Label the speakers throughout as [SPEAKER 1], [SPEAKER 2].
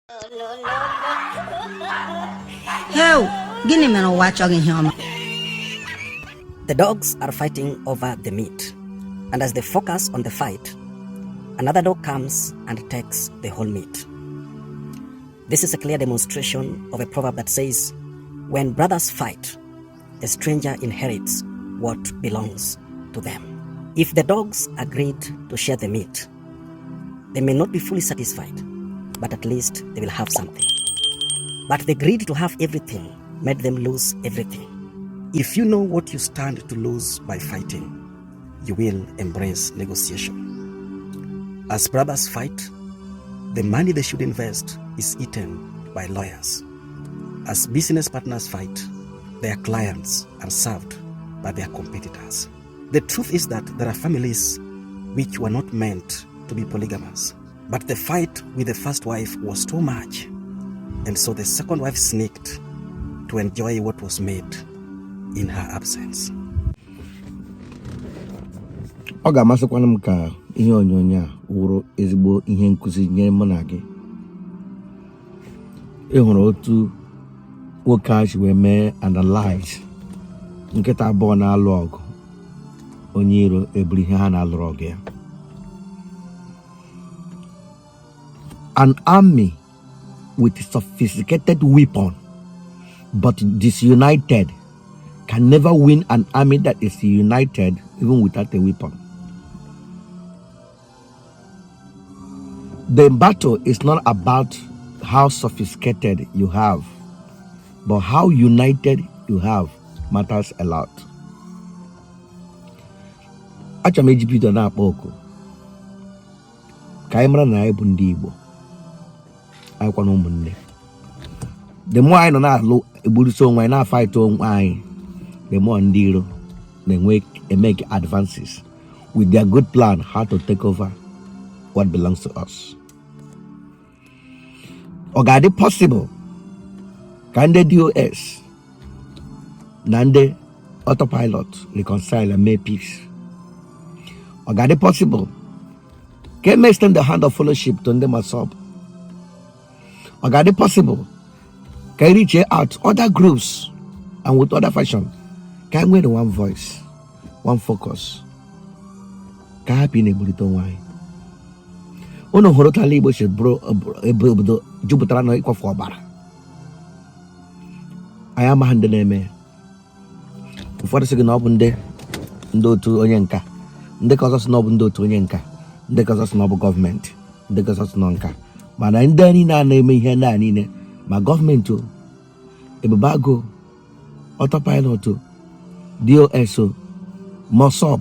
[SPEAKER 1] The dogs are fighting over the meat, and as they focus on the fight, another dog comes and takes the whole meat. This is a clear demonstration of a proverb that says, when brothers fight, a stranger inherits what belongs to them. If the dogs agreed to share the meat, they may not be fully satisfied, but at least they will have something. But the greed to have everything made them lose everything. If you know what you stand to lose by fighting, you will embrace negotiation. As brothers fight, the money they should invest is eaten by lawyers. As business partners fight, their clients are served by their competitors. The truth is that there are families which were not meant to be polygamous, but the fight with the first wife was too much, and so the second wife sneaked to enjoy what was made in her absence.
[SPEAKER 2] Ọ ga-amasịkwana m ka ihe onyonyo a wụrụ ezigbo ihe nkụzi nye mụ na gị. Ị hụrụ otu nwoke a si wee mee analyze nkịta abụọ na-alụ ọgụ, onye iro eburu ihe ha na-alụrụ ọgụ ya. An army with sophisticated weapon but disunited can never win an army that is united even without a weapon. The battle is not about how sophisticated you have, but how united you have matters a lot. Acha m eji bido na-akpọ oku ka anyị mara na anyị bụ ndị Igbo, anyị kwa na ụmụnne. The more anyị nọ na-alụ egburuso onwe anyị na-fight onwe anyị, the more ndị iro make advances with their good plan how to take over what belongs to us. Ọ ga-adị possible ka ndị DOS na ndị autopilot reconcile and make peace? Ọ ga-adị possible ka extend the hand of fellowship to ndị Masop? Ọ ga-adị possible ka reach out other groups and with other fashion? Ka nwere one voice, one focus, ka happy na-eburịta onwe anyị. Unu hụrụ otu ala Igbo si bụrụ obodo jupụtara na ịkwafu ọbara. Anyị amaghị ndị na-eme. Ụfọdụ sị gị na ọ bụ ndị otu onye nka, ndị ka ọzọ sị na ọ bụ ndị otu onye nka, ndị ka ọzọ sị na ọ bụ gọọmenti, ndị ka ọzọ sị na nka. Mana ndị niile a na-eme ihe ndị a niile, ma gọọmenti o, Ebube Agụ, autopilot o, DOS o, Mosop,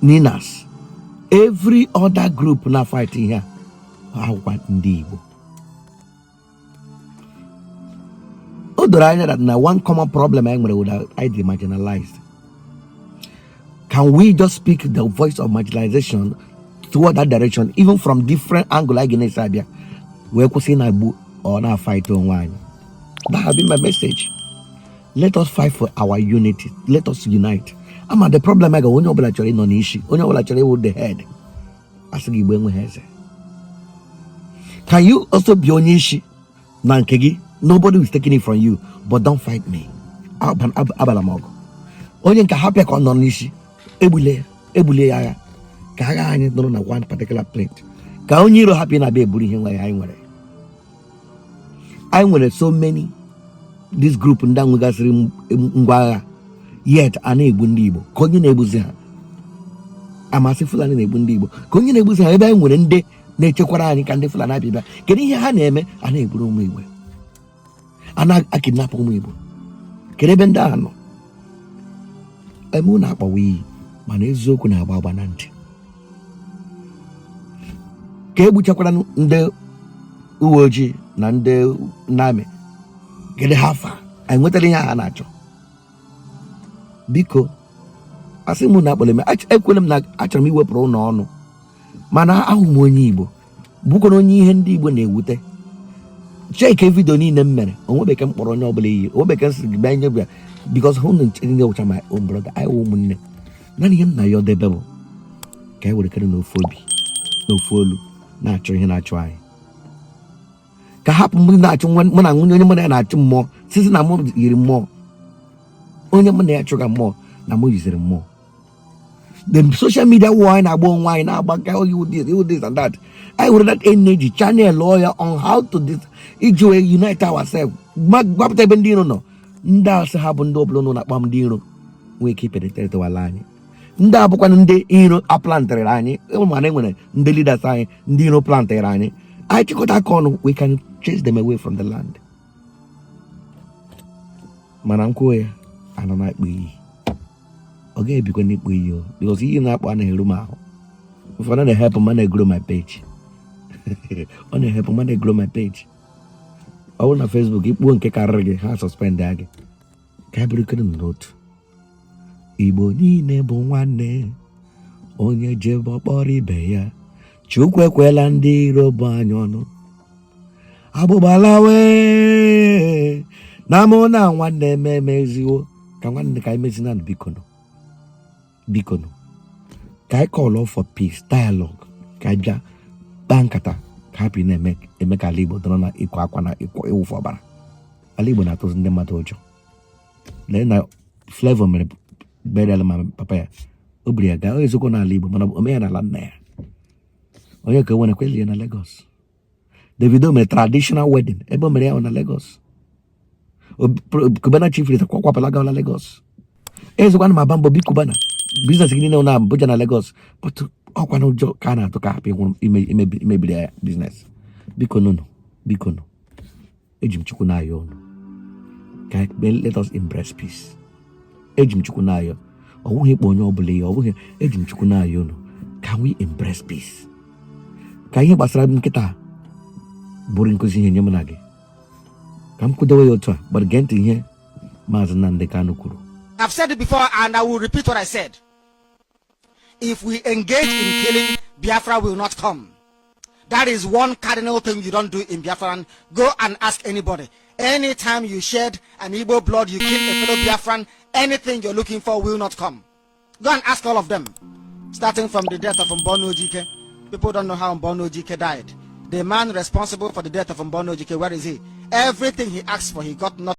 [SPEAKER 2] Ninas, every other group na fight here akwụkwa ndị Igbo. O doro anya that na one common problem anyị nwere without ID marginalized. Can we just speak the voice of marginalization toward that direction, even from different angle anyị ga-esi abịa wee kwụsị na Igbo or na fight onwe anyị? That has been my message. Let us fight for our unity. Let us unite. Ama the problem I got, onye ọbụla chọrọ ịnọ n'isi, onye ọbụla chọrọ ịwụ the head. Asị gị Igbo enweghị eze. Can you also be onye isi na nke gị? Nobody is taking it from you, but don't fight me. Abala m ọgụ. Onye nke hapịa ka ọ nọ n'isi, egbule ya agha, ka agha anyị nọrọ na one particular plate. Ka onye iro hapụ na-abịa eburu ihe nwere anyị nwere. Anyị nwere so many this group ndị nwegasịrị ngwa agha, yet a na-egbu ndị Igbo. Ka onye na-egbuzi ha amasị Fulani na-egbu ndị Igbo, ka onye na-egbuzi ha ebe anyị nwere ndị na-echekwara anyị ka ndị Fulani abịa. Kedu ihe ha na-eme? A na-egburu ụmụ Igbo, a na-akidnap ụmụ Igbo. Kedu ebe ndị ahụ nọ? Eme na-akpawa iyi, mana eziokwu na-agba agba na ntị. Ka egbuchakwara ndị uwe ojii na ndị nami, kedu ha fa? Anyị nwetara ihe ha na-achọ. Biko, asị m na akpọrọ m, ekwere m na achọrọ m iwepụrụ ụlọ ọnụ, mana ahụ m onye Igbo, bụkwara onye ihe ndị Igbo na-ewute. Cheke vidio niile m mere, onwebeke m kpọrọ onye ọbụla iyi, onwebeke m sị gị bịa nye bịa, because hụ na nye wụcha my own brother, anyị wụ ụmụnne. Naanị ihe m na ya ọdebe bụ ka anyị were kere n'ofu obi, n'ofu olu, na-achọ ihe na-achọ anyị. ka hapụ m na-achụ mụ na nwunye onye mụ na ya na-achụ mmụọ sisi na mụ yiri mmụọ onye mụ na ya chụga mmụọ na mụ yiziri mmụọ. The social media war in agbo onwe anyị na-agba ka you this and that. I would that energy channel lawyer on how to this iji wee unite ourselves. Gbapụta ebe ndị iro nọ. Ndị asị ha bụ ndị ọbụla nọ na-akpa m ndị iro nwee ike ipenetrate wala anyị. Ndị abụkwana ndị iro aplantere anyị. Mana enwere ndị leaders anyị ndị iro plantere anyị. I chịkọta aka ọnụ, we can chase them away from the land. Mana nkwuo ya anọ na-akpụ iyi. Ọ ga-ebikwa n'ikpụ iyi o, because iyi na-akpụ anaghị eru m ahụ. Ụfọdụ na-ehepụ m na-egro my page. Ọ na-ehepụ m na-egro my page. Ọ bụrụ na Facebook ikpuo nke karịrị gị ha suspend gị. Ka ha bụrụkere n'otu. Igbo niile bụ nwanne, onye jebe ọkpọrọ ibe ya. Chukwu ekwela ndị iro bụ anyị ọnụ. Agbụgbalawe na mụ na nwanne emeziwo ka nwanne ka emezina bikono ka I call for peace dialogue ka I bịa kpaa nkata ka hapụ na-eme ka ala Igbo dọrọ na ịkwa akwa na ịwụfu ọbara. Ala Igbo na-atụzi ndị mmadụ ụjọ. Lee na Flavor mere burial ma papa ya o buru ya gaa ezokwo n'ala Igbo mana ome ya n'ala nna ya. Onye ka nwere kweli ya na Lagos. Davido mere traditional wedding ebe o mere ya na Lagos. Cubana chief leader kwakwapụla gaala Lagos. Ezokwana ma bambo bi Cubana business gị niile na Abuja na Lagos but ọkwa na ụjọ ka a na-atụ ka hapụ ịnwụrụ imebiri ya business. Biko nụ eji m Chukwu na-ayọ unu let us embrace peace. Eji m Chukwu na-ayọ ọ bụghị ịkpọ onye ọbụla ya, ọ bụghị eji m Chukwu na-ayọ unu. Can we embrace peace? Ka ihe gbasara nkịta bụrụ nkụzi ihe nye m na gị ka m kwudowe ya otu a but gee ntị ihe Maazị Nnamdi Kanu kwuru.
[SPEAKER 3] I've said it before and I will repeat what I said. If we engage in killing, Biafra will not come. That is one cardinal thing you don't do in Biafra. And go and ask anybody. Anytime you shed an Igbo blood, you kill a fellow Biafran, anything you're looking for will not come. Go and ask all of them. Starting from the death of Mbono Ojike. People don't know how Mbono Ojike died. The man responsible for the death of Mbono Ojike, where is he? Everything he asked for, he got nothing.